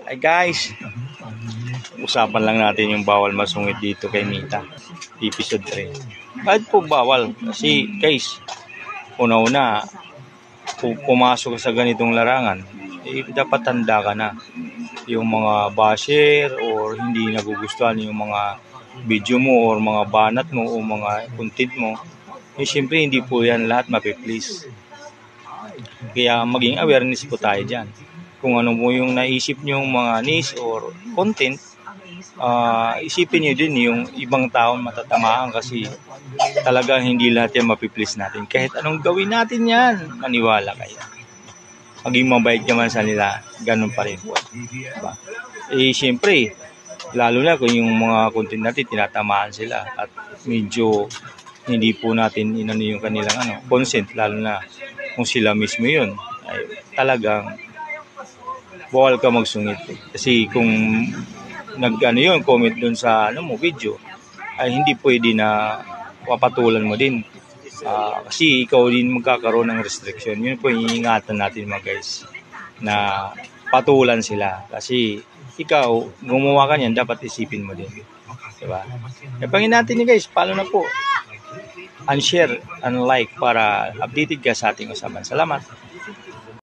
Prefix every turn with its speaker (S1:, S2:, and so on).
S1: Hi guys, usapan lang natin yung bawal masungit dito kay Mita, episode 3. Bakit po bawal? Kasi guys, una-una, kung pumasok ka sa ganitong larangan, dapat tanda ka na. Yung mga basher or hindi nagugustuhan yung mga video mo or mga banat mo o mga content mo, siyempre hindi po yan lahat mapiplease. Kaya maging awareness po tayo dyan. Kung ano mo yung naisip nyo mga niche or content, isipin nyo din yung ibang taon matatamaan kasi talagang hindi lahat yan mapiplease natin. Kahit anong gawin natin yan, maniwala kayo. Maging mabait naman sa nila, ganun pa rin po. Diba? Siyempre, lalo na kung yung mga content natin tinatamaan sila at medyo hindi po natin inano yung kanilang consent, lalo na kung sila mismo yun, ay talagang bawal ka magsungit. Kasi kung yun, comment dun sa video, ay hindi pwede na papatulan mo din. Kasi ikaw din magkakaroon ng restriction. Yun po yung iingatan natin mga guys, na patulan sila. Kasi ikaw, gumawa ka niyan, dapat isipin mo din. Diba? Pangin natin guys, follow na po. And share and like para updated ka sa ating usapan. Salamat.